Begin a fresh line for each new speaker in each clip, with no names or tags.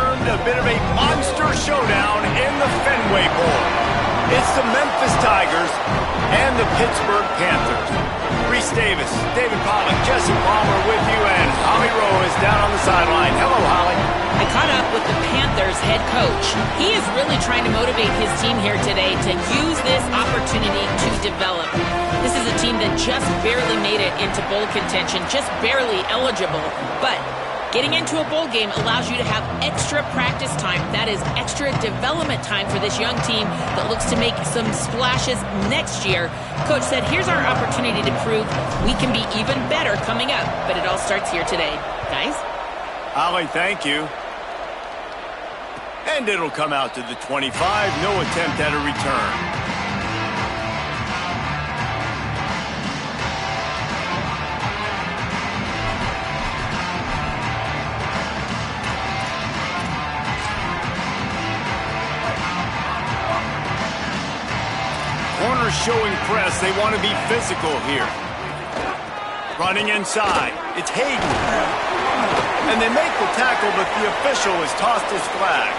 turned a bit of a monster showdown in the Fenway Bowl. It's the Memphis Tigers and the Pittsburgh Panthers. Reese Davis, David Pollack, Jesse Palmer with you, and Holly Rowe is down on the sideline. Hello, Holly.
I caught up with the Panthers head coach. He is really trying to motivate his team here today to use this opportunity to develop. This is a team that just barely made it into bowl contention, just barely eligible, but getting into a bowl game allows you to have extra practice time. That is extra development time for this young team that looks to make some splashes next year. Coach said, here's our opportunity to prove we can be even better coming up. But it all starts here today. Guys?
Holly, thank you. And it'll come out to the 25. No attempt at a return. Corners showing press. They want to be physical here. Running inside. It's Hayden. And they make the tackle, but the official has tossed his flag.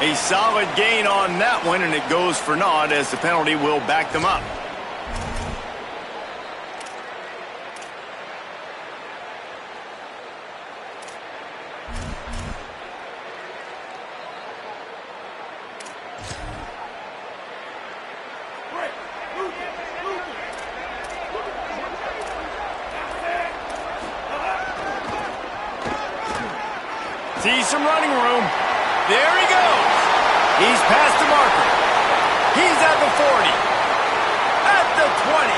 A solid gain on that one, and it goes for naught as the penalty will back them up. Sees some running room. There he goes. He's past the marker. He's at the 40. At the 20.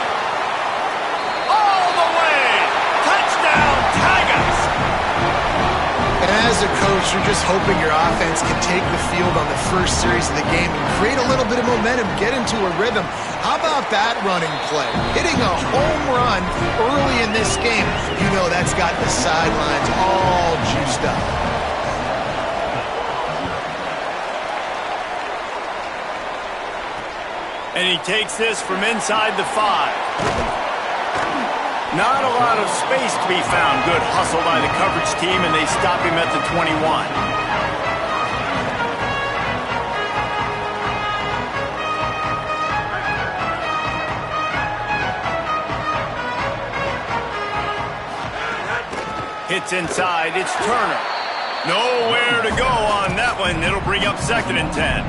All the way. Touchdown, Tigers.
And as a coach, you're just hoping your offense can take the field on the first series of the game and create a little bit of momentum, get into a rhythm. How about that running play? Hitting a home run early in this game. You know that's got the sidelines all juiced up.
And he takes this from inside the 5. Not a lot of space to be found. Good hustle by the coverage team, and they stop him at the 21. Hits inside. It's Turner. Nowhere to go on that one. It'll bring up 2nd and 10.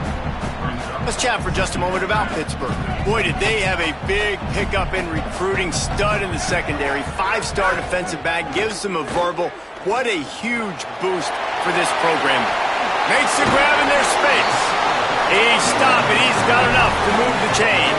Let's chat for just a moment about Pittsburgh. Boy, did they have a big pickup in recruiting. Stud in the secondary. 5-star defensive back. Gives them a verbal. What a huge boost for this program. Makes the grab in their space. He's stopping. He's got enough to move the chain.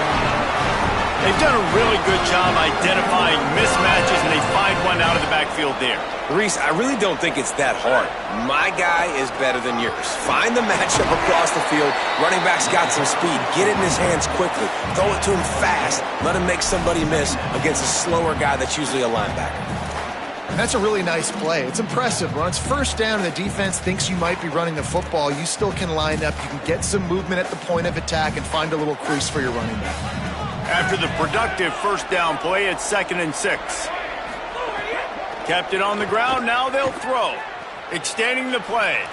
They've done a really good job identifying mismatches, and they find one out of the backfield there.
Reese, I really don't think it's that hard. My guy is better than yours. Find the matchup across the field. Running back's got some speed. Get it in his hands quickly. Throw it to him fast. Let him make somebody miss against a slower guy that's usually a linebacker.
And that's a really nice play. It's impressive. When it's first down and the defense thinks you might be running the football, you still can line up. You can get some movement at the point of attack and find a little crease for your running back.
After the productive first down play, it's 2nd and 6. Kept it on the ground, now they'll throw. Extending the play.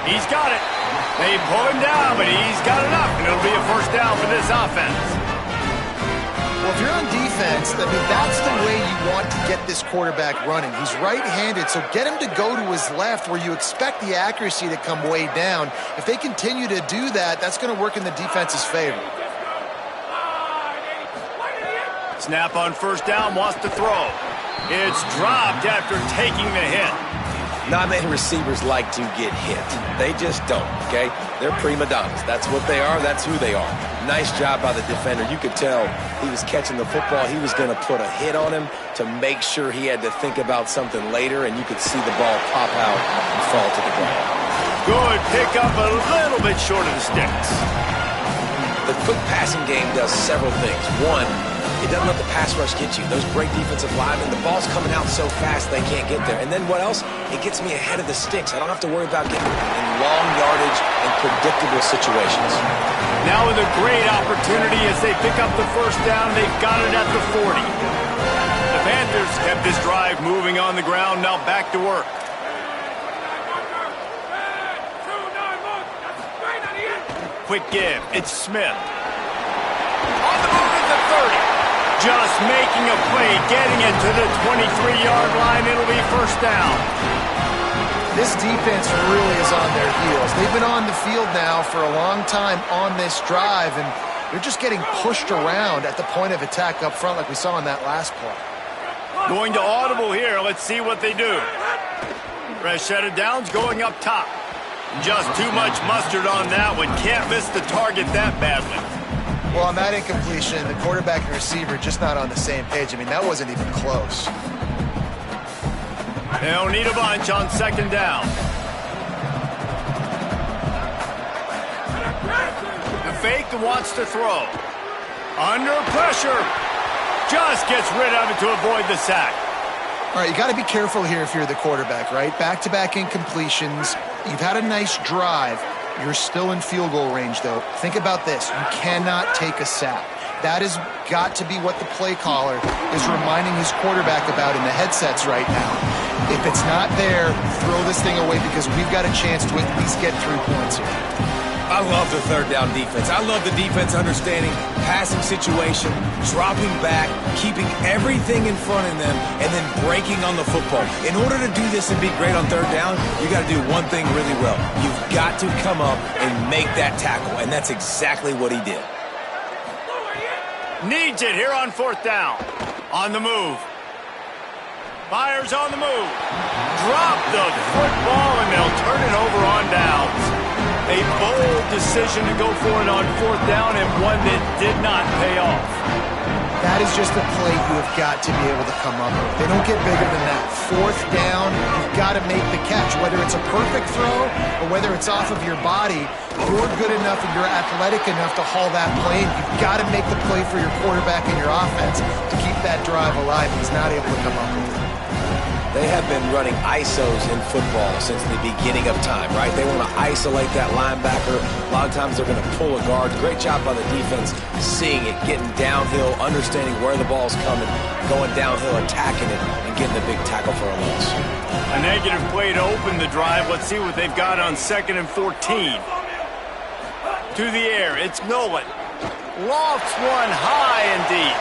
He's got it. They pull him down, but he's got enough, and it'll be a first down for this offense.
Well, if you're on defense, I mean, that's the way you want to get this quarterback running. He's right-handed, so get him to go to his left where you expect the accuracy to come way down. If they continue to do that, that's going to work in the defense's favor.
Snap on first down, wants to throw. It's dropped after taking the hit.
Not many receivers like to get hit. They just don't, okay? They're prima donnas. That's what they are. That's who they are. Nice job by the defender. You could tell he was catching the football. He was going to put a hit on him to make sure he had to think about something later, and you could see the ball pop out and fall to the ground.
Good pick up, a little bit short of the sticks.
The quick passing game does several things. One, it doesn't let the pass rush get you. Those great defensive linemen, the ball's coming out so fast they can't get there. And then what else? It gets me ahead of the sticks. I don't have to worry about getting in long yardage and predictable situations.
Now with a great opportunity as they pick up the first down, they've got it at the 40. The Panthers kept this drive moving on the ground, now back to work. quick give. It's Smith. On the move at the 30. Just making a play, getting it to the 23-yard line. It'll be first down.
This defense really is on their heels. They've been on the field now for a long time on this drive, and they're just getting pushed around at the point of attack up front like we saw in that last play.
Going to audible here. Let's see what they do. Rashad Downs going up top. Just too much mustard on that one. Can't miss the target that badly.
Well, on that incompletion, the quarterback and receiver just not on the same page. I mean, that wasn't even close.
They'll need a bunch on second down. The fake wants to throw. Under pressure. Just gets rid of it to avoid the sack.
All right, you got to be careful here if you're the quarterback, right? Back-to-back incompletions. You've had a nice drive. You're still in field goal range, though. Think about this. You cannot take a sack. That has got to be what the play caller is reminding his quarterback about in the headsets right now. If it's not there, throw this thing away because we've got a chance to at least get 3 points here.
I love the third down defense. I love the defense understanding passing situation, dropping back, keeping everything in front of them, and then breaking on the football. In order to do this and be great on third down, you got to do one thing really well. You've got to come up and make that tackle, and that's exactly what he did.
Needs it here on fourth down. On the move. Fires on the move. Drop the football, and they'll turn it over on downs. A bold decision to go for it on fourth down and one that did not pay off.
That is just a play you have got to be able to come up with. They don't get bigger than that. Fourth down, you've got to make the catch. Whether it's a perfect throw or whether it's off of your body, you're good enough and you're athletic enough to haul that play. You've got to make the play for your quarterback and your offense to keep that drive alive. He's not able to come up with it.
They have been running ISOs in football since the beginning of time, right? They want to isolate that linebacker. A lot of times they're going to pull a guard. Great job by the defense seeing it, getting downhill, understanding where the ball's coming, going downhill, attacking it, and getting a big tackle for a loss.
A negative play to open the drive. Let's see what they've got on 2nd and 14. To the air, it's Nolan. Lofts one high and deep.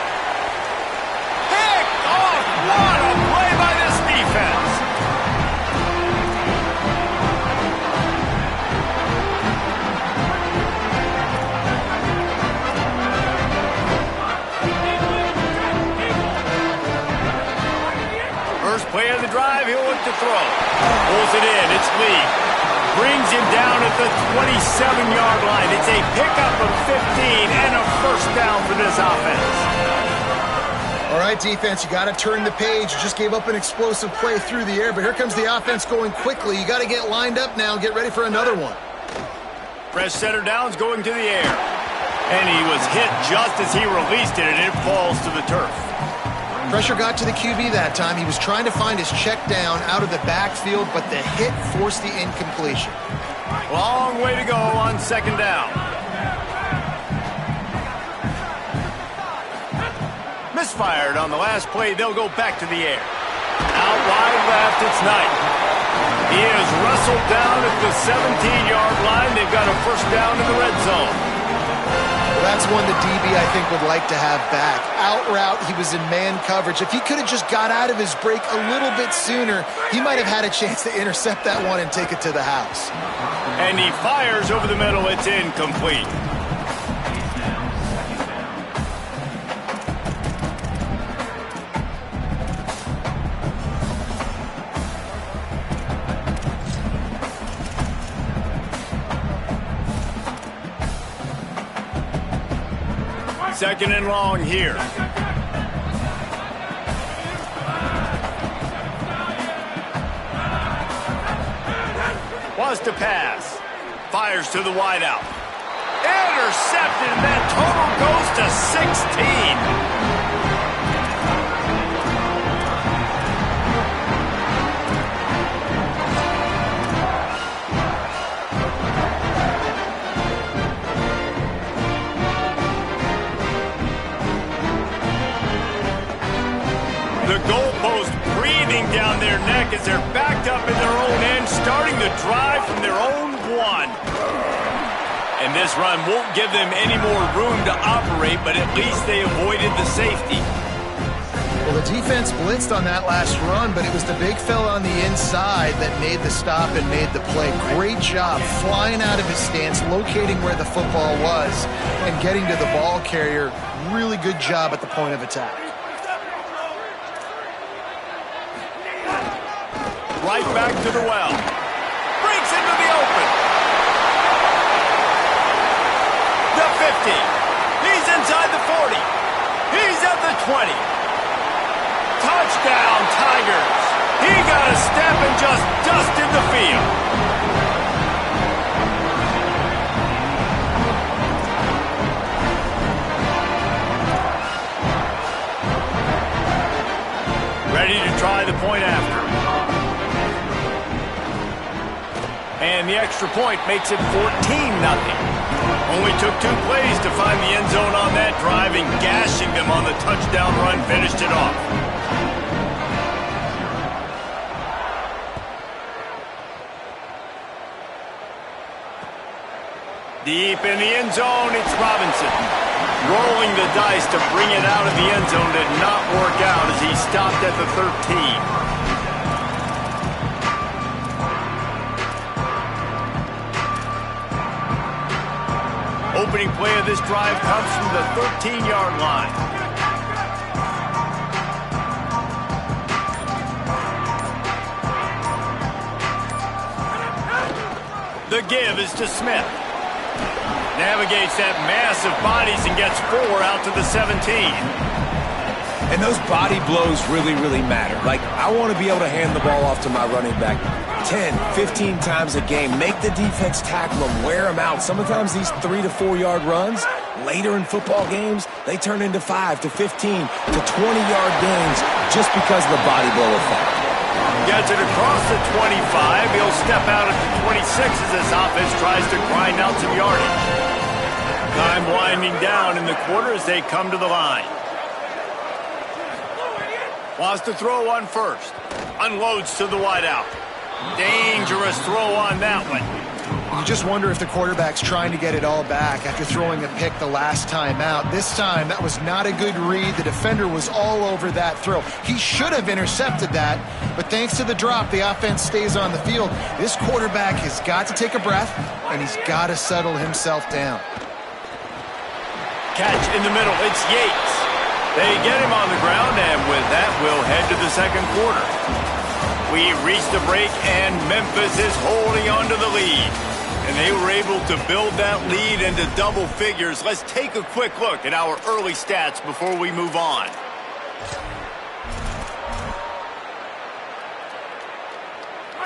Picked off. What a play by this defense. First play of the drive, he'll look to throw. Pulls it in, it's Lee. Brings him down at the 27-yard line. It's a pickup of 15 and a first down for this offense.
All right, defense, you got to turn the page. You just gave up an explosive play through the air, but here comes the offense going quickly. You got to get lined up now and get ready for another one.
Fresh center downs going to the air. And he was hit just as he released it, and it falls to the turf.
Pressure got to the QB that time. He was trying to find his check down out of the backfield, but the hit forced the incompletion.
Long way to go on second down. Misfired on the last play. They'll go back to the air. Out wide left, it's Knight. He is wrestled down at the 17-yard line. They've got a first down in the red zone.
Well, that's one the DB, I think, would like to have back. Out route, he was in man coverage. If he could have just got out of his break a little bit sooner, he might have had a chance to intercept that one and take it to the house.
And he fires over the middle. It's incomplete. Second and long here. Wants to pass. Fires to the wideout. Intercepted, and that total goes to 16. The goalpost breathing down their neck as they're backed up in their own end, starting the drive from their own one. And this run won't give them any more room to operate, but at least they avoided the safety.
Well, the defense blitzed on that last run, but it was the big fella on the inside that made the stop and made the play. Great job flying out of his stance, locating where the football was, and getting to the ball carrier. Really good job at the point of attack.
Right back to the well. Breaks into the open. The 50. He's inside the 40. He's at the 20. Touchdown, Tigers. He got a step and just dusted the field. Ready to try the point after. And the extra point makes it 14-0. Only took 2 plays to find the end zone on that drive, and gashing them on the touchdown run finished it off. Deep in the end zone, it's Robinson. Rolling the dice to bring it out of the end zone did not work out as he stopped at the 13. Opening play of this drive comes from the 13-yard line. The give is to Smith. Navigates that mass of bodies and gets 4 out to the 17.
And those body blows really, really matter. Like, I want to be able to hand the ball off to my running back 10, 15 times a game. Make the defense tackle them, wear them out. Sometimes these 3 to 4 yard runs, later in football games, they turn into 5 to 15 to 20-yard gains just because of the body blow effect.
Gets it across the 25. He'll step out at the 26 as this offense tries to grind out some yardage. Time winding down in the quarter as they come to the line. Wants to throw on first. Unloads to the wideout. Dangerous throw on that one.
You just wonder if the quarterback's trying to get it all back after throwing a pick the last time out. This time, that was not a good read. The defender was all over that throw. He should have intercepted that, but thanks to the drop, the offense stays on the field. This quarterback has got to take a breath, and he's got to settle himself down.
Catch in the middle. It's Yates. They get him on the ground, and with that, we'll head to the second quarter. We've reached the break, and Memphis is holding on to the lead. And they were able to build that lead into double figures. Let's take a quick look at our early stats before we move on.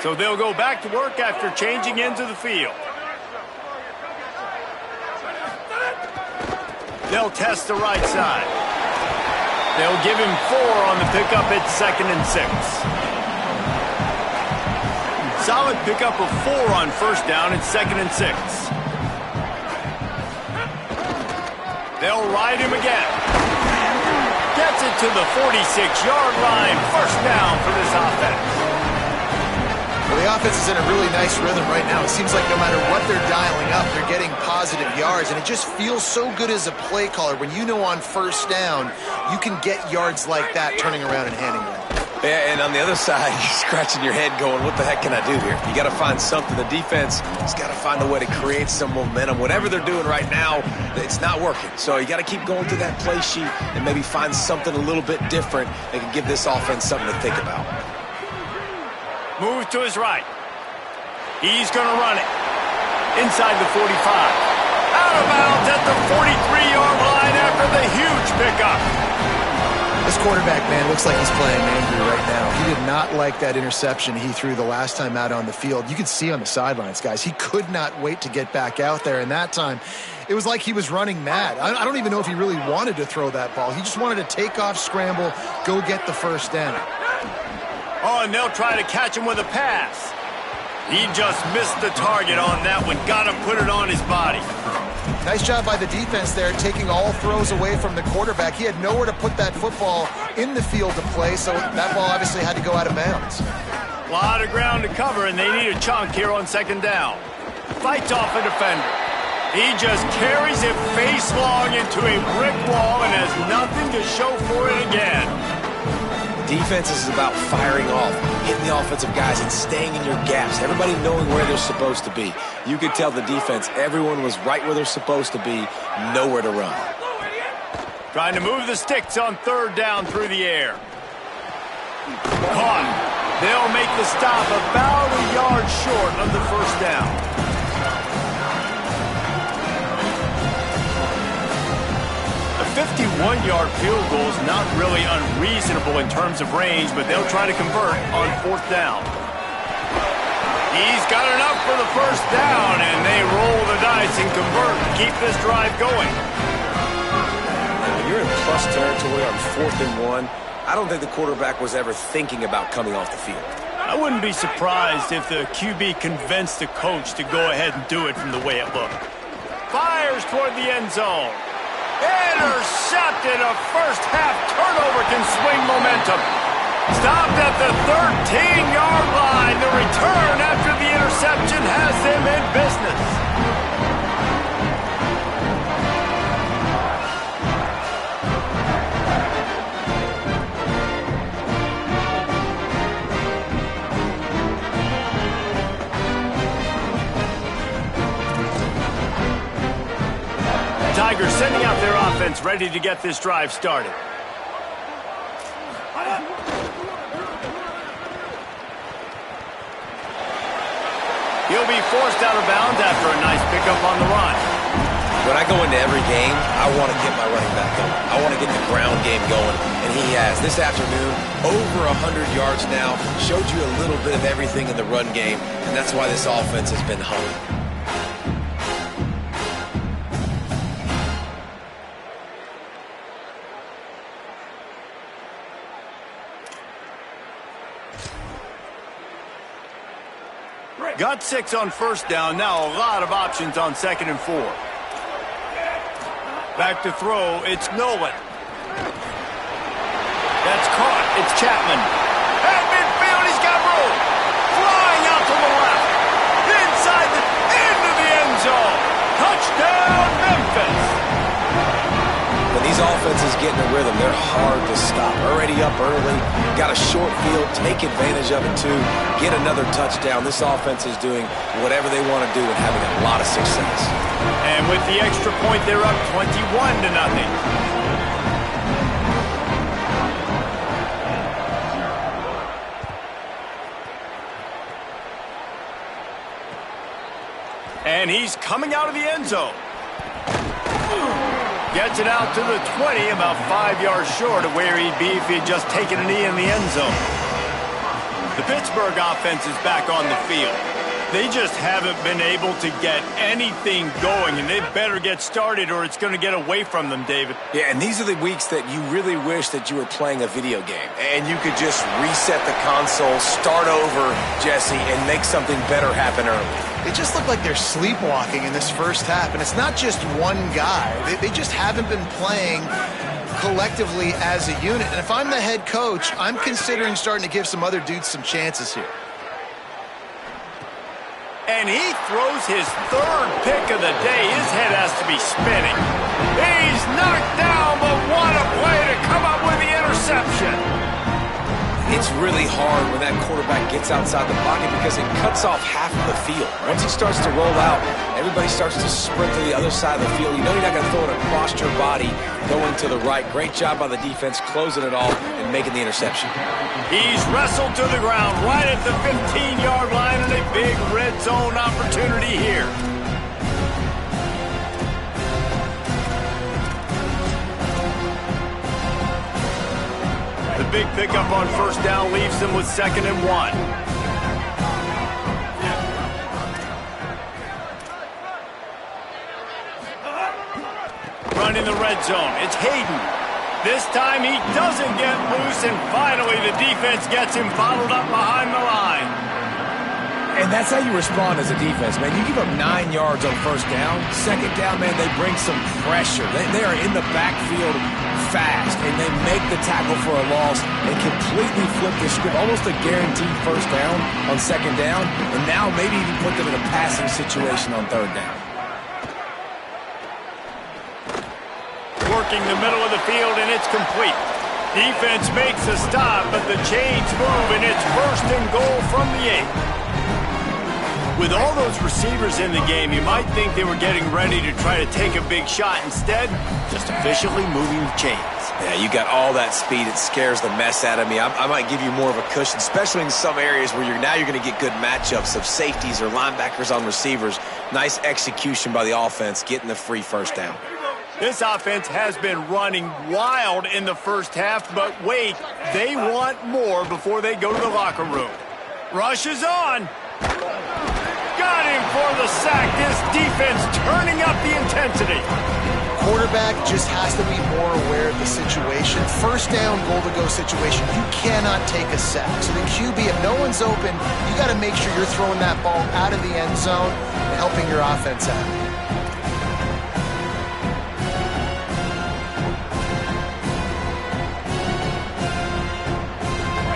So they'll go back to work after changing into the field. They'll test the right side. They'll give him 4 on the pickup at 2nd and 6. Solid pickup of 4 on first down at 2nd and 6. They'll ride him again. Gets it to the 46-yard line. First down for this offense.
Well, the offense is in a really nice rhythm right now. It seems like no matter what they're dialing up, they're getting positive yards, and it just feels so good as a play caller when you know on first down you can get yards like that turning around and handing it off.
Yeah, and on the other side, you're scratching your head going, what the heck can I do here? You got to find something. The defense has got to find a way to create some momentum. Whatever they're doing right now, it's not working. So you got to keep going through that play sheet and maybe find something a little bit different that can give this offense something to think about.
Move to his right. He's going to run it. Inside the 45. Out of bounds at the 43-yard line after the huge pickup.
This quarterback, man, looks like he's playing angry right now. He did not like that interception he threw the last time out on the field. You could see on the sidelines, guys, he could not wait to get back out there. And that time, it was like he was running mad. I don't even know if he really wanted to throw that ball. He just wanted to take off, scramble, go get the first down.
Oh, and they'll try to catch him with a pass. He just missed the target on that one. Got to put it on his body.
Nice job by the defense there, taking all throws away from the quarterback. He had nowhere to put that football in the field to play, so that ball obviously had to go out of bounds.
A lot of ground to cover, and they need a chunk here on second down. Fights off a defender. He just carries it face long into a brick wall and has nothing to show for it again.
Defense is about firing off, hitting the offensive guys, and staying in your gaps. Everybody knowing where they're supposed to be. You could tell the defense, everyone was right where they're supposed to be, nowhere to run.
Trying to move the sticks on third down through the air. Caught. They'll make the stop about a yard short of the first down. A 51-yard field goal is not really unreasonable in terms of range, but they'll try to convert on fourth down. He's got enough for the first down, and they roll the dice and convert to keep this drive going.
When you're in plus territory on 4th and 1, I don't think the quarterback was ever thinking about coming off the field.
I wouldn't be surprised if the QB convinced the coach to go ahead and do it from the way it looked. Fires toward the end zone. Intercepted. A first-half turnover can swing momentum. Stopped at the 13-yard line. The return after the interception has them in business. Tigers sending out their offense, ready to get this drive started. He'll be forced out of bounds after a nice pickup on the run.
When I go into every game, I want to get my running back going. I want to get the ground game going, and he has. This afternoon, over 100 yards now, showed you a little bit of everything in the run game, and that's why this offense has been hung.
Got 6 on first down. Now a lot of options on 2nd and 4. Back to throw. It's Nolan. That's caught. It's Chapman. At midfield, he's got room. Flying out to the left. Inside the into the end zone. Touchdown, Memphis.
When these offenses get in a rhythm, they're hard to stop. Already up early, got a short field, take advantage of it too, get another touchdown. This offense is doing whatever they want to do and having a lot of success.
And with the extra point, they're up 21-0. And he's coming out of the end zone. Gets it out to the 20, about 5 yards short of where he'd be if he'd just taken a knee in the end zone. The Pittsburgh offense is back on the field. They just haven't been able to get anything going, and they better get started or it's going to get away from them, David.
Yeah, and these are the weeks that you really wish that you were playing a video game and you could just reset the console, start over, Jesse, and make something better happen early.
They just look like they're sleepwalking in this first half, and it's not just one guy. They just haven't been playing collectively as a unit. And if I'm the head coach, I'm considering starting to give some other dudes some chances here.
And he throws his 3rd pick of the day. His head has to be spinning. He's knocked down, but what a play to come up with the interception.
It's really hard when that quarterback gets outside the pocket because it cuts off half of the field. Once he starts to roll out, everybody starts to sprint to the other side of the field. You know you're not going to throw it across your body going to the right. Great job by the defense closing it all and making the interception.
He's wrestled to the ground right at the 15-yard line and a big red zone opportunity here. The big pickup on first down leaves them with 2nd and 1. Running the red zone. It's Hayden. This time he doesn't get loose, and finally the defense gets him bottled up behind the line.
And that's how you respond as a defense, man. You give up 9 yards on first down. 2nd down, man, they bring some pressure. They are in the backfield fast, and they make the tackle for a loss and completely flip the script. Almost a guaranteed first down on 2nd down, and now maybe even put them in a passing situation on 3rd down.
working the middle of the field, and it's complete. Defense makes a stop, but the chains move, and it's first and goal from the 8. With all those receivers in the game, you might think they were getting ready to try to take a big shot. Instead, just efficiently moving the chains.
Yeah, you got all that speed. It scares the mess out of me. I might give you more of a cushion, especially in some areas where you're going to get good matchups of safeties or linebackers on receivers. Nice execution by the offense, getting the free first down.
This offense has been running wild in the first half, but wait, they want more before they go to the locker room. Rush is on. Got him for the sack. This defense turning up the intensity.
Quarterback just has to be more aware of the situation. First down, goal-to-go situation. You cannot take a sack. So the QB, if no one's open, you got to make sure you're throwing that ball out of the end zone and helping your offense out.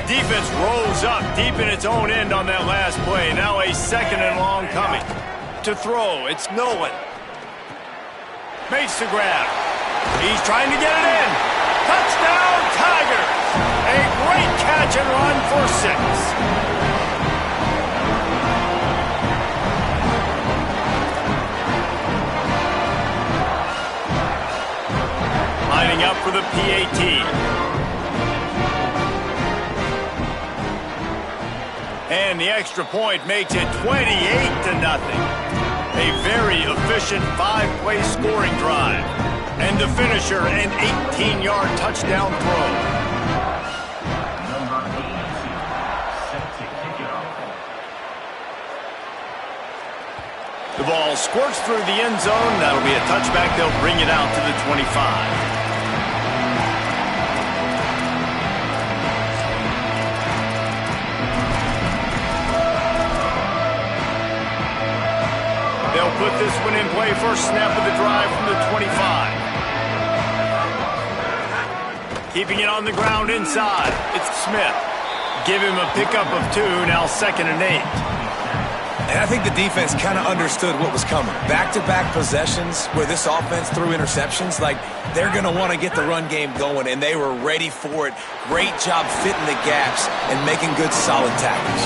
Defense rolls up deep in its own end on that last play. Now a second and long coming. To throw, it's Nolan. Makes the grab. He's trying to get it in. Touchdown, Tigers! A great catch and run for 6. Lining up for the PAT. And the extra point makes it 28-0. A very efficient 5-play scoring drive. And the finisher, an 18-yard touchdown throw. The ball squirts through the end zone. That'll be a touchback. They'll bring it out to the 25. They'll put this one in play. First snap of the drive from the 25. Keeping it on the ground inside. It's Smith. Give him a pickup of 2. Now 2nd and 8.
And I think the defense kind of understood what was coming. Back-to-back possessions where this offense threw interceptions, like they're going to want to get the run game going, and they were ready for it. Great job fitting the gaps and making good, solid tackles.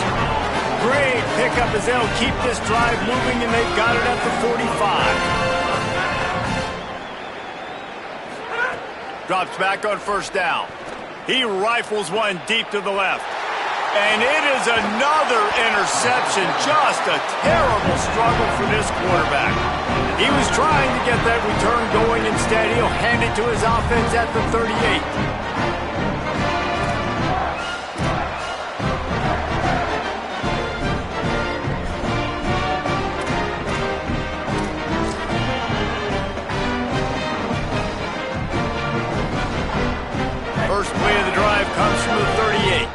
Great pickup as they'll keep this drive moving, and they've got it at the 45. Drops back on first down. He rifles one deep to the left. And it is another interception. Just a terrible struggle for this quarterback. He was trying to get that return going. Instead, he'll hand it to his offense at the 38. First play of the drive comes from the 38.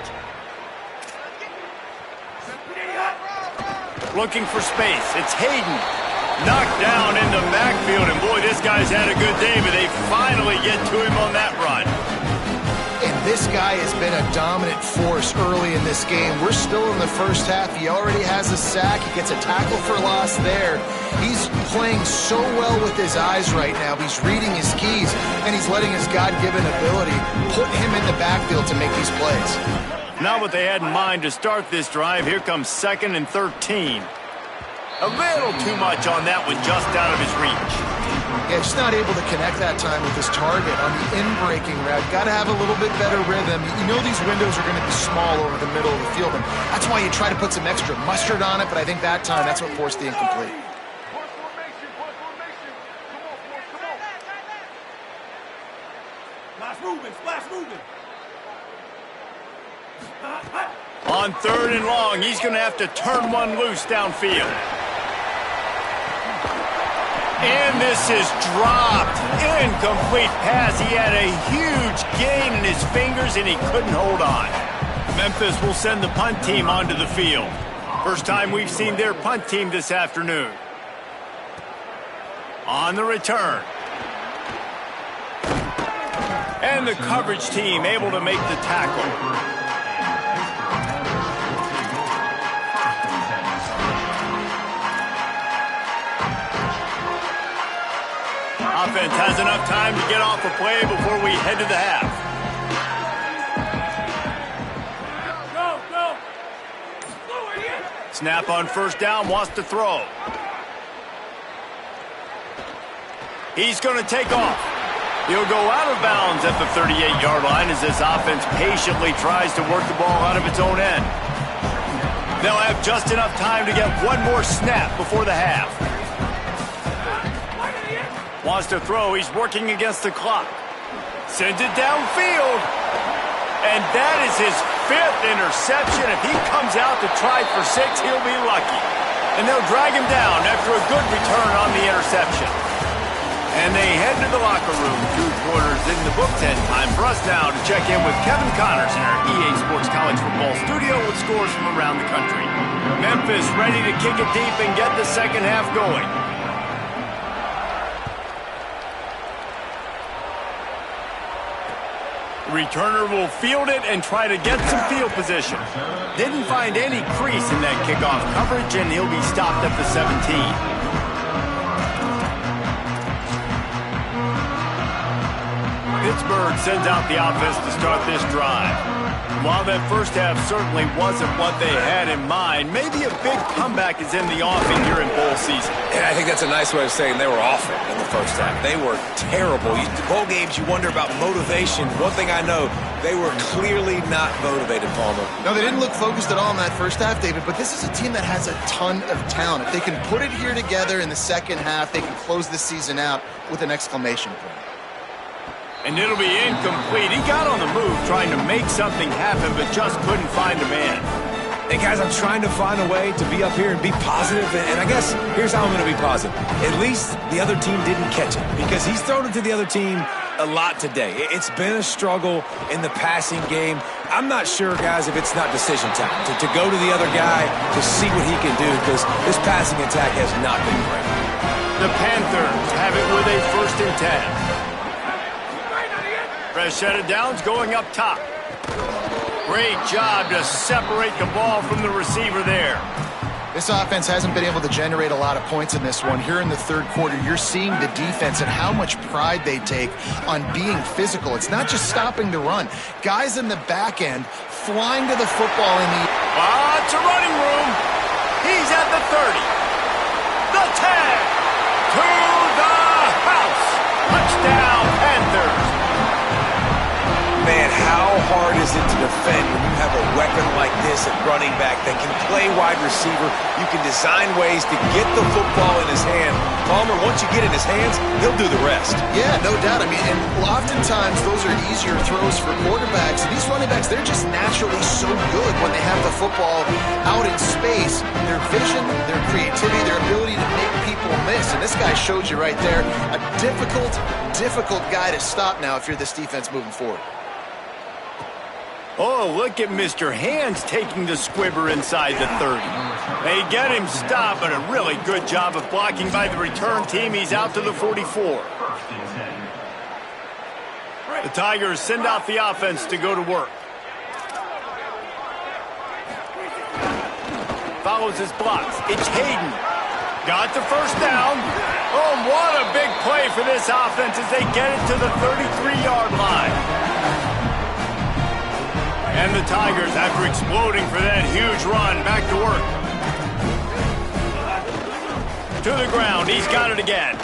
Looking for space. It's Hayden. Knocked down in the backfield, and boy, this guy's had a good day, but they finally get to him on that run.
And this guy has been a dominant force early in this game. We're still in the first half. He already has a sack. He gets a tackle for loss there. He's playing so well with his eyes right now. He's reading his keys, and he's letting his God-given ability put him in the backfield to make these plays.
Not what they had in mind to start this drive. Here comes 2nd and 13. A little too much on that one, just out of his reach.
Yeah, just not able to connect that time with his target on the in-breaking route. Got to have a little bit better rhythm. You know these windows are going to be small over the middle of the field, and that's why you try to put some extra mustard on it, but I think that time that's what forced the incomplete.
Splash moving.
On 3rd and long, he's going to have to turn one loose downfield. And this is dropped. Incomplete pass. He had a huge gain in his fingers, and he couldn't hold on. Memphis will send the punt team onto the field. First time we've seen their punt team this afternoon. On the return. And the coverage team able to make the tackle. Offense has enough time to get off a play before we head to the half. Snap on first down, wants to throw. He's going to take off. He'll go out of bounds at the 38-yard line as this offense patiently tries to work the ball out of its own end. They'll have just enough time to get one more snap before the half. Wants to throw. He's working against the clock. Sends it downfield. And that is his 5th interception. If he comes out to try for 6, he'll be lucky. And they'll drag him down after a good return on the interception. And they head to the locker room. 2 quarters in the books, and time for us now to check in with Kevin Connors in our EA Sports College Football studio with scores from around the country. Memphis ready to kick it deep and get the second half going. Returner will field it and try to get some field position. Didn't find any crease in that kickoff coverage, and he'll be stopped at the 17. Pittsburgh sends out the offense to start this drive. While that first half certainly wasn't what they had in mind, maybe a big comeback is in the offing here in bowl season.
And I think that's a nice way of saying they were awful in the first half. They were terrible. Bowl games, you wonder about motivation. One thing I know, they were clearly not motivated, Palmer.
No, they didn't look focused at all in that first half, David, but this is a team that has a ton of talent. If they can put it here together in the second half, they can close this season out with an exclamation point.
And it'll be incomplete. He got on the move trying to make something happen, but just couldn't find a man.
Hey, guys, I'm trying to find a way to be up here and be positive, and I guess here's how I'm going to be positive. At least the other team didn't catch it, because he's thrown it to the other team a lot today. It's been a struggle in the passing game. I'm not sure, guys, if it's not decision time to go to the other guy to see what he can do, because this passing attack has not been great.
The Panthers have it with a 1st and 10. Fresh set of downs going up top. Great job to separate the ball from the receiver there.
This offense hasn't been able to generate a lot of points in this one. Here in the third quarter, you're seeing the defense and how much pride they take on being physical. It's not just stopping the run. Guys in the back end flying to the football in the...
Lots of running room. He's at the 30. The 10. To the house. Touchdown, Panthers.
Man, how hard is it to defend when you have a weapon like this at running back that can play wide receiver? You can design ways to get the football in his hand. Palmer, once you get in his hands, he'll do the rest.
Yeah, no doubt. I mean, and oftentimes those are easier throws for quarterbacks. These running backs, they're just naturally so good when they have the football out in space. Their vision, their creativity, their ability to make people miss. And this guy showed you right there, a difficult guy to stop now if you're this defense moving forward.
Oh, look at Mr. Hands taking the squibber inside the 30. They get him stopped, but a really good job of blocking by the return team. He's out to the 44. The Tigers send out the offense to go to work. Follows his blocks. It's Hayden. Got the first down. Oh, what a big play for this offense as they get it to the 33-yard line. And the Tigers, after exploding for that huge run, back to work. To the ground, he's got it again.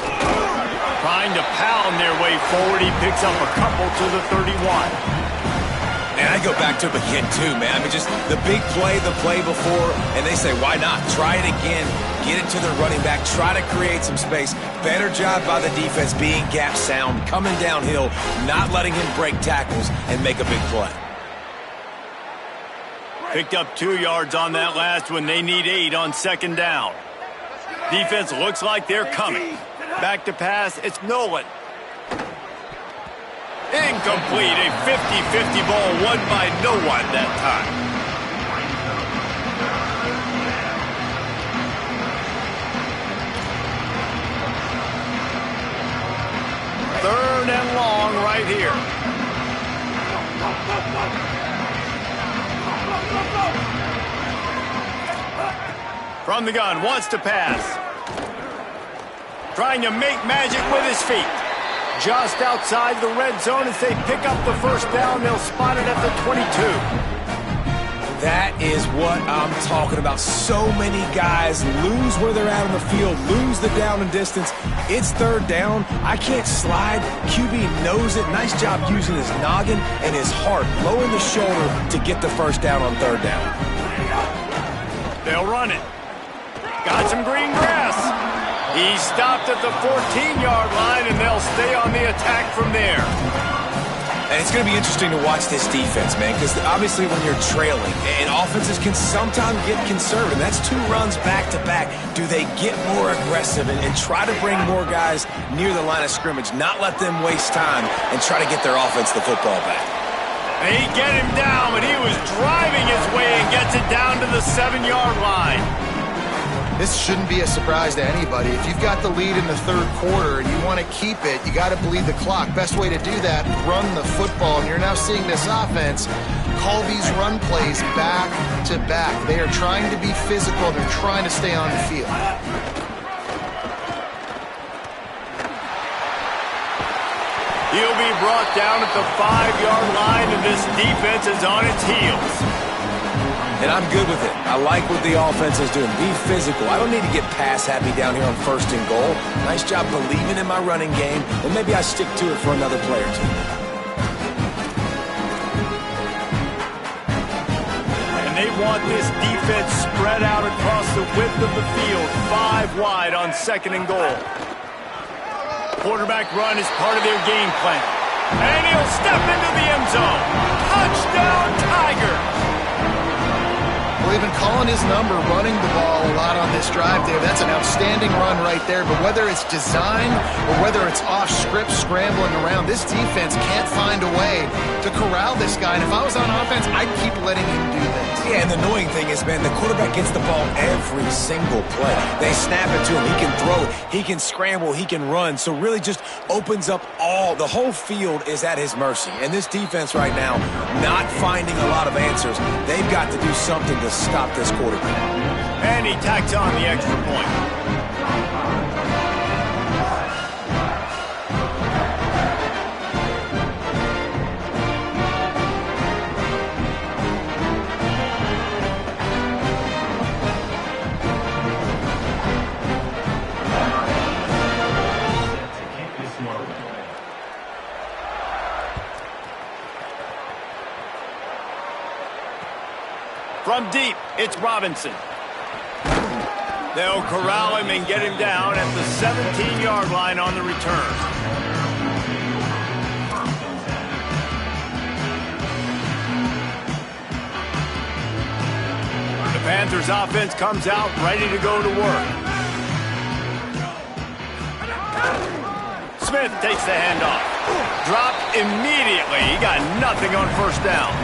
Trying to pound their way forward, he picks up a couple to the 31.
And I go back to him again, too, man. I mean, just the big play, the play before, and they say, why not? Try it again. Get it to the running back. Try to create some space. Better job by the defense being gap sound, coming downhill, not letting him break tackles and make a big play.
Picked up 2 yards on that last one. They need 8 on second down. Defense looks like they're coming. Back to pass. It's Nolan. Incomplete. A 50-50 ball won by no one that time. Third and long right here. From the gun, wants to pass. Trying to make magic with his feet. Just outside the red zone as they pick up the first down. They'll spot it at the 22.
That is what I'm talking about. So many guys lose where they're at on the field, lose the down and distance. It's third down. I can't slide. QB knows it. Nice job using his noggin and his heart, lowering the shoulder to get the first down on third down.
They'll run it. Got some green grass. He stopped at the 14-yard line, and they'll stay on the attack from there.
And it's going to be interesting to watch this defense, man, because obviously when you're trailing, and offenses can sometimes get conservative. That's 2 runs back-to-back. Do they get more aggressive and try to bring more guys near the line of scrimmage, not let them waste time, and try to get their offense the football back?
And he get him down, but he was driving his way and gets it down to the 7-yard line.
This shouldn't be a surprise to anybody. If you've got the lead in the third quarter and you want to keep it, you got to bleed the clock. Best way to do that, run the football. And you're now seeing this offense call these run plays back to back. They are trying to be physical. They're trying to stay on the field.
He'll be brought down at the 5-yard line, and this defense is on its heels.
And I'm good with it. I like what the offense is doing. Be physical. I don't need to get pass happy down here on 1st and goal. Nice job believing in my running game, and maybe I stick to it for another play or two.
And they want this defense spread out across the width of the field, 5 wide on 2nd and goal. Quarterback run is part of their game plan. And he'll step into the end zone. Touchdown, Tiger!
Well, even calling his number, running the ball a lot on this drive there, that's an outstanding run right there. But whether it's design or whether it's off script scrambling around, this defense can't find a way to corral this guy. And if I was on offense, I'd keep letting him do this.
Yeah, and the annoying thing is, man, the quarterback gets the ball every single play. They snap it to him. He can throw it. He can scramble. He can run. So really just opens up the whole field is at his mercy. And this defense right now, not finding a lot of answers. They've got to do something to stop this quarterback.
And he tacks on the extra point. From deep, it's Robinson. They'll corral him and get him down at the 17-yard line on the return. The Panthers offense comes out ready to go to work. Smith takes the handoff. Dropped immediately. He got nothing on 1st down.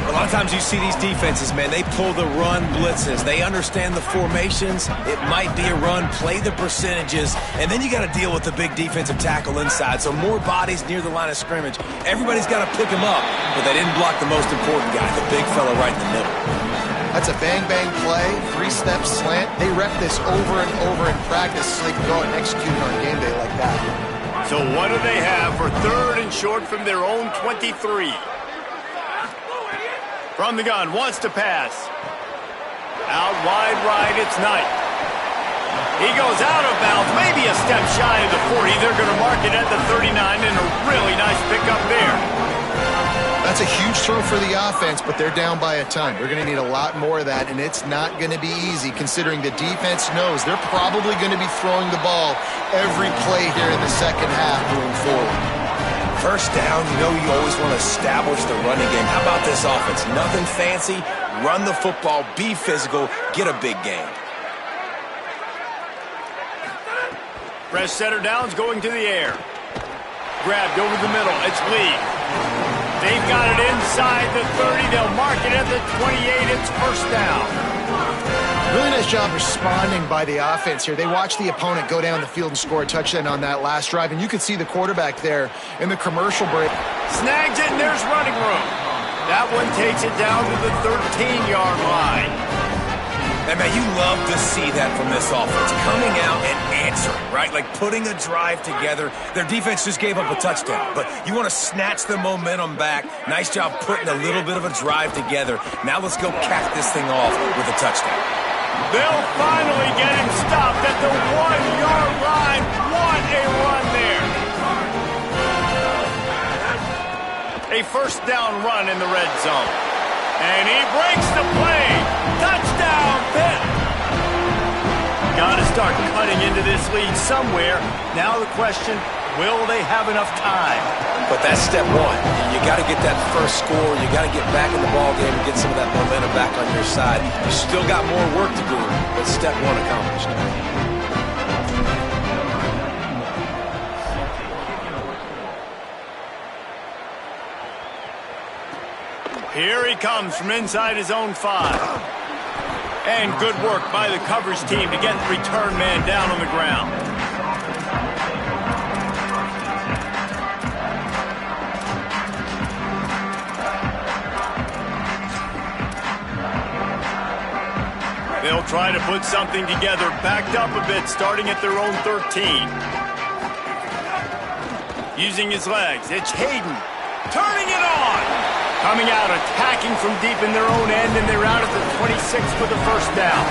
A lot of times you see these defenses, man, they pull the run blitzes. They understand the formations. It might be a run, play the percentages, and then you got to deal with the big defensive tackle inside. So more bodies near the line of scrimmage. Everybody's got to pick him up, but they didn't block the most important guy, the big fella right in the middle.
That's a bang-bang play, 3-step slant. They rep this over and over in practice so they can go out and execute it on game day like that.
So what do they have for 3rd and short from their own 23? From the gun, wants to pass. Out wide right, it's Knight. He goes out of bounds, maybe a step shy of the 40. They're going to mark it at the 39, and a really nice pickup there.
That's a huge throw for the offense, but they're down by a ton. They're going to need a lot more of that, and it's not going to be easy considering the defense knows they're probably going to be throwing the ball every play here in the second half moving forward.
First down, you know you always want to establish the running game. How about this offense? Nothing fancy. Run the football, be physical, get a big gain.
Fresh setter downs going to the air. Grabbed over the middle. It's Lee. They've got it inside the 30. They'll mark it at the 28. It's 1st down.
Really nice job responding by the offense here. They watched the opponent go down the field and score a touchdown on that last drive, and you could see the quarterback there in the commercial break.
Snags it, and there's running room. That one takes it down to the 13-yard line.
And, man, you love to see that from this offense. Coming out and answering, right? Like putting a drive together. Their defense just gave up a touchdown. But you want to snatch the momentum back. Nice job putting a little bit of a drive together. Now let's go cap this thing off with a touchdown.
They'll finally get him stopped at the 1-yard line. What a run there. A first down run in the red zone. And he breaks the play. Touchdown, Pitt. Got to start cutting into this lead somewhere. Now the question, will they have enough time?
But that's step one. You got to get that first score. You got to get back in the ball game and get some of that momentum back on your side. You still got more work to do, but step one accomplished.
Here he comes from inside his own 5. And good work by the coverage team to get the return man down on the ground. They'll try to put something together, backed up a bit, starting at their own 13. Using his legs, it's Hayden, turning it on! Coming out, attacking from deep in their own end, and they're out at the 26 with a first down.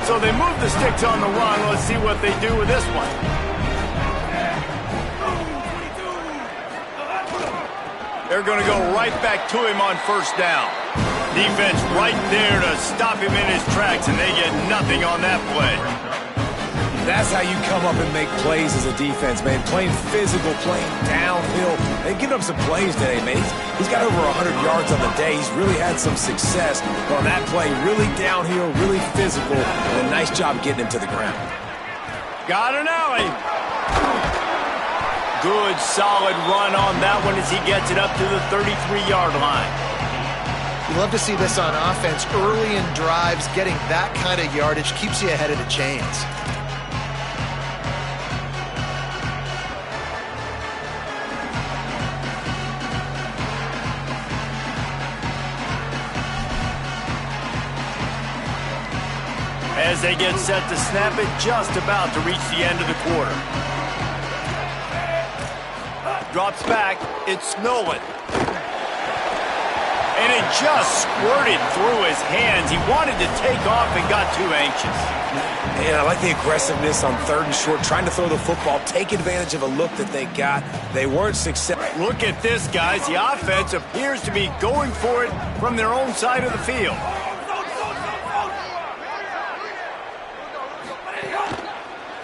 So they move the sticks on the run. Let's see what they do with this one. They're going to go right back to him on first down. Defense right there to stop him in his tracks, and they get nothing on that play.
That's how you come up and make plays as a defense, man. Playing physical, playing downhill. They've given up some plays today, man. He's got over 100 yards on the day. He's really had some success. But on that play, really downhill, really physical, and a nice job getting him to the ground.
Got an alley. Good, solid run on that one as he gets it up to the 33-yard line.
You love to see this on offense. Early in drives, getting that kind of yardage keeps you ahead of the chains.
As they get set to snap it, just about to reach the end of the quarter. Drops back, it's Nolan. And it just squirted through his hands. He wanted to take off and got too anxious.
Man, I like the aggressiveness on 3rd and short, trying to throw the football, take advantage of a look that they got. They weren't successful.
Look at this, guys. The offense appears to be going for it from their own side of the field.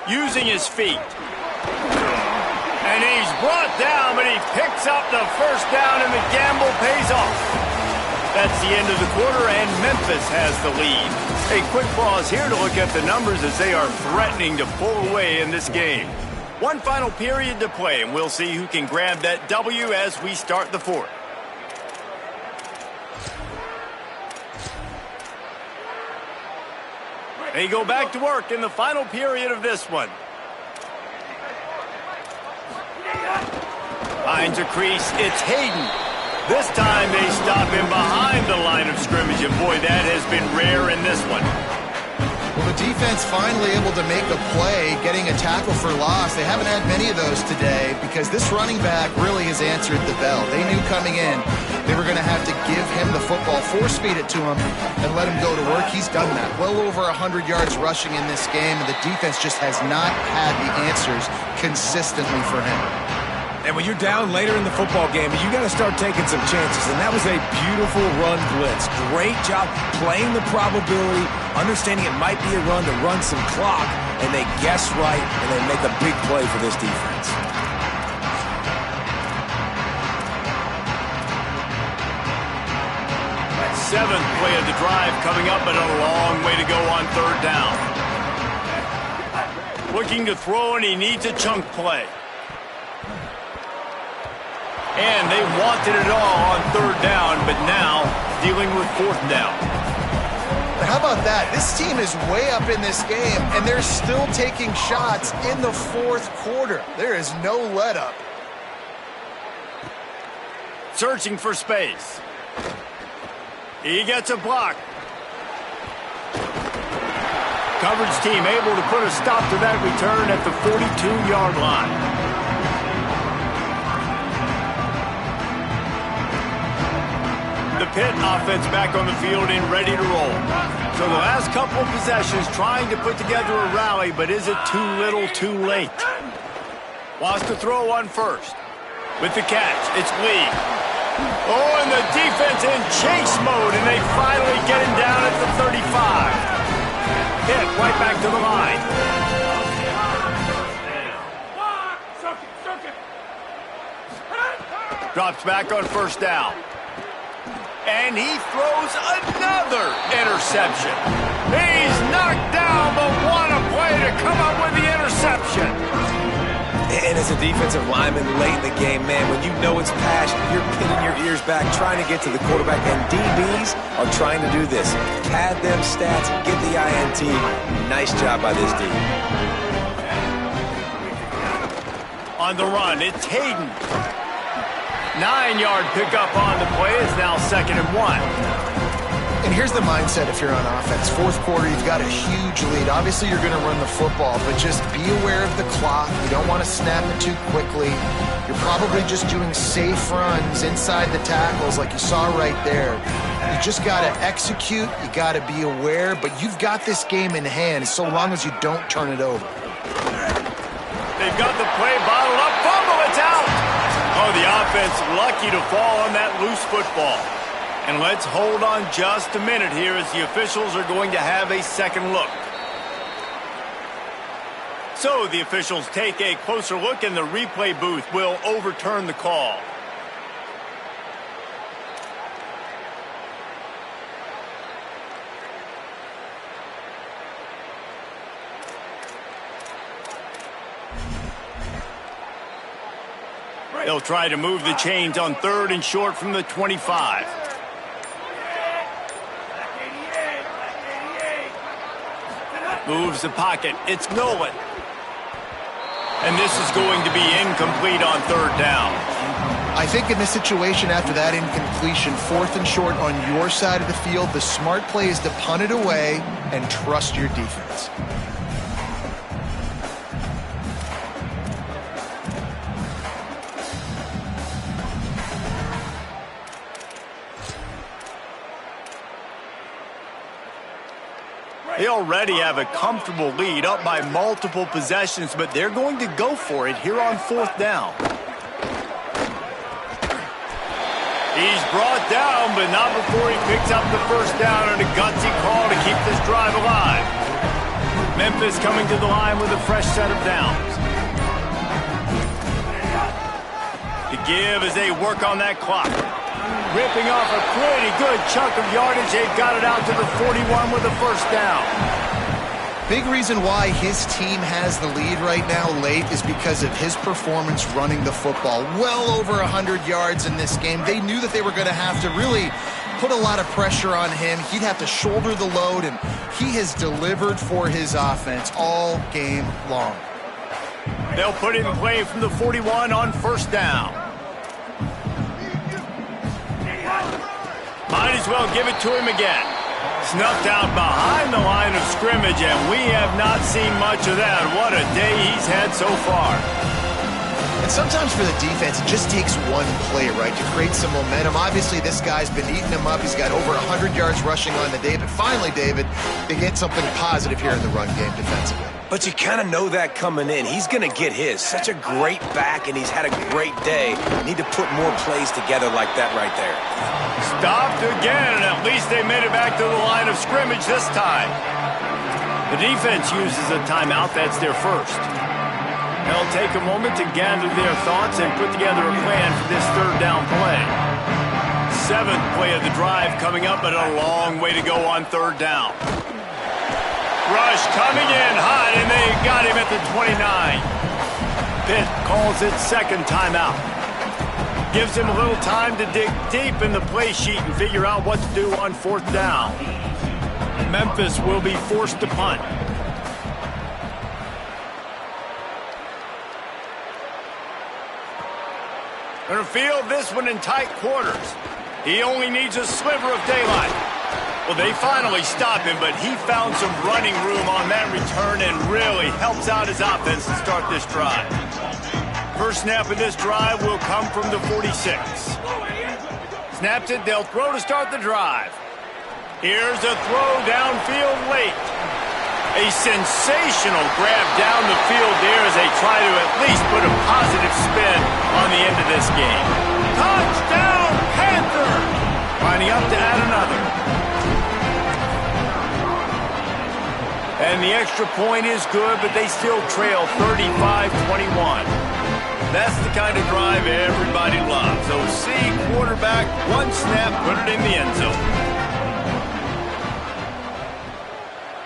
Using his feet. And he's brought down, but he picks up the first down, and the gamble pays off. That's the end of the quarter, and Memphis has the lead. A quick pause here to look at the numbers as they are threatening to pull away in this game. One final period to play, and we'll see who can grab that W as we start the 4th. They go back to work in the final period of this one. Finds a crease. It's Hayden. This time they stop him behind the line of scrimmage, and boy, that has been rare in this one.
Well, the defense finally able to make a play, getting a tackle for loss. They haven't had many of those today because this running back really has answered the bell. They knew coming in they were going to have to give him the football, force-feed it to him, and let him go to work. He's done that. Well over 100 yards rushing in this game, and the defense just has not had the answers consistently for him.
And when you're down later in the football game, you got to start taking some chances. And that was a beautiful run blitz. Great job playing the probability, understanding it might be a run to run some clock, and they guess right, and they make a big play for this defense.
Seventh play of the drive coming up, but a long way to go on 3rd down. Looking to throw, and he needs a chunk play. And they wanted it all on 3rd down, but now dealing with 4th down.
But how about that? This team is way up in this game, and they're still taking shots in the 4th quarter. There is no let-up.
Searching for space. He gets a block. Coverage team able to put a stop to that return at the 42-yard line. The Pitt offense back on the field and ready to roll. So the last couple of possessions trying to put together a rally, but is it too little too late? Wants to throw on first. With the catch, it's Lee. Oh, and the defense in chase mode, and they finally get him down at the 35. Pitt right back to the line. Drops back on first down. And he throws another interception. He's knocked down, but what a play to come up with the interception.
And as a defensive lineman late in the game, man, when you know it's passion, you're pinning your ears back, trying to get to the quarterback, and DBs are trying to do this. Pad them stats, get the INT. Nice job by this D.
On the run, it's Hayden. 9-yard pickup on the play. It's now 2nd and 1.
And here's the mindset if you're on offense. Fourth quarter, you've got a huge lead. Obviously, you're going to run the football, but just be aware of the clock. You don't want to snap it too quickly. You're probably just doing safe runs inside the tackles like you saw right there. You just got to execute. You got to be aware, but you've got this game in hand so long as you don't turn it over.
They've got the play bottled up. Fumble, it's out. Oh, the offense lucky to fall on that loose football. And let's hold on just a minute here as the officials are going to have a second look. So the officials take a closer look and the replay booth will overturn the call. They'll try to move the chains on 3rd and short from the 25. Moves the pocket. It's Nolan. And this is going to be incomplete on 3rd down.
I think in this situation after that incompletion, 4th and short on your side of the field, the smart play is to punt it away and trust your defense.
They already have a comfortable lead up by multiple possessions, but they're going to go for it here on 4th down. He's brought down, but not before he picks up the first down and a gutsy call to keep this drive alive. Memphis coming to the line with a fresh set of downs. The give as they work on that clock. Ripping off a pretty good chunk of yardage. They've got it out to the 41 with the first down.
Big reason why his team has the lead right now late is because of his performance running the football. Well over 100 yards in this game. They knew that they were going to have to really put a lot of pressure on him. He'd have to shoulder the load, and he has delivered for his offense all game long.
They'll put in play from the 41 on first down. Might as well give it to him again. Snuffed out behind the line of scrimmage, and we have not seen much of that. What a day he's had so far.
And sometimes for the defense, it just takes one play, right, to create some momentum. Obviously, this guy's been eating him up. He's got over 100 yards rushing on the day. But finally, David, they get something positive here in the run game defensively.
But you kind of know that coming in. He's going to get his. Such a great back, and he's had a great day. Need to put more plays together like that right there.
Stopped again, and at least they made it back to the line of scrimmage this time. The defense uses a timeout. That's their first. They'll take a moment to gather their thoughts and put together a plan for this 3rd down play. 7th play of the drive coming up, but a long way to go on 3rd down. Rush coming in hot, and they got him at the 29. Pitt calls it 2nd timeout. Gives him a little time to dig deep in the play sheet and figure out what to do on 4th down. Memphis will be forced to punt. Gonna field this one in tight quarters. He only needs a sliver of daylight. Well, they finally stop him, but he found some running room on that return and really helps out his offense to start this drive. First snap of this drive will come from the 46. Snaps it, they'll throw to start the drive. Here's a throw downfield late. A sensational grab down the field there as they try to at least put a positive spin on the end of this game. Touchdown, Panthers! Lining up to add another. And the extra point is good, but they still trail 35-21. That's the kind of drive everybody loves. OC quarterback, one snap, put it in the end zone.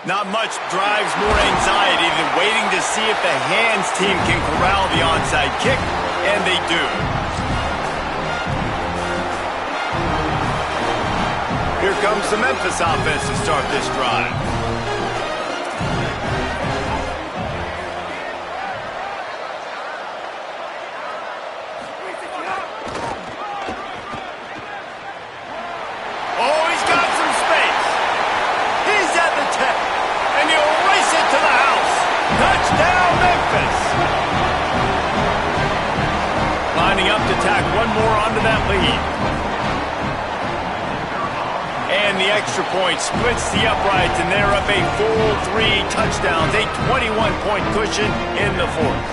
Not much drives more anxiety than waiting to see if the hands team can corral the onside kick, and they do. Here comes the Memphis offense to start this drive. Oh, he's got some space. He's at the 10, and he'll race it to the house. Touchdown, Memphis. Lining up to tack one more onto that lead. And the extra point splits the uprights, and they're up a full 3 touchdowns, a 21-point cushion in the fourth.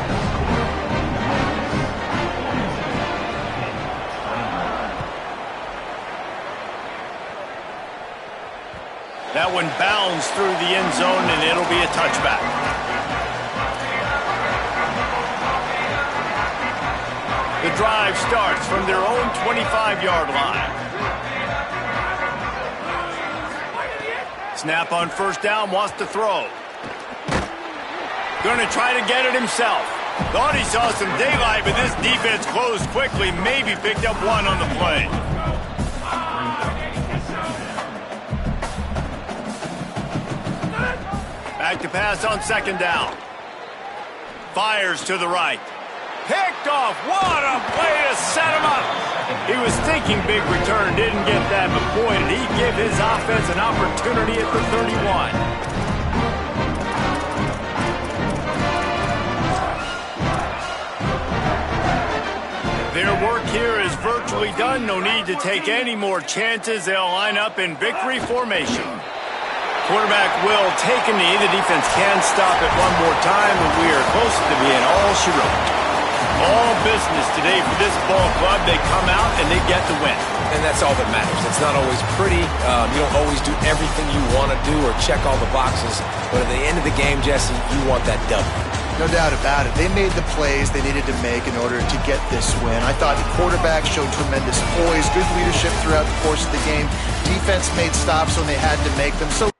That one bounds through the end zone, and it'll be a touchback. The drive starts from their own 25-yard line. Snap on first down, wants to throw. Going to try to get it himself. Thought he saw some daylight, but this defense closed quickly, maybe picked up one on the play. Back to pass on second down. Fires to the right. Picked off. What a play to set him up. He was thinking big return, didn't get that, but boy, did he give his offense an opportunity at the 31. Their work here is virtually done. No need to take any more chances. They'll line up in victory formation. Quarterback will take a knee. The defense can stop it one more time, and we are close to being all she wrote. All business today for this ball club. They come out and they get the win.
And that's all that matters. It's not always pretty. You don't always do everything you want to do or check all the boxes. But at the end of the game, Jesse, you want that W.
No doubt about it. They made the plays they needed to make in order to get this win. I thought the quarterback showed tremendous poise, good leadership throughout the course of the game. Defense made stops when they had to make them. So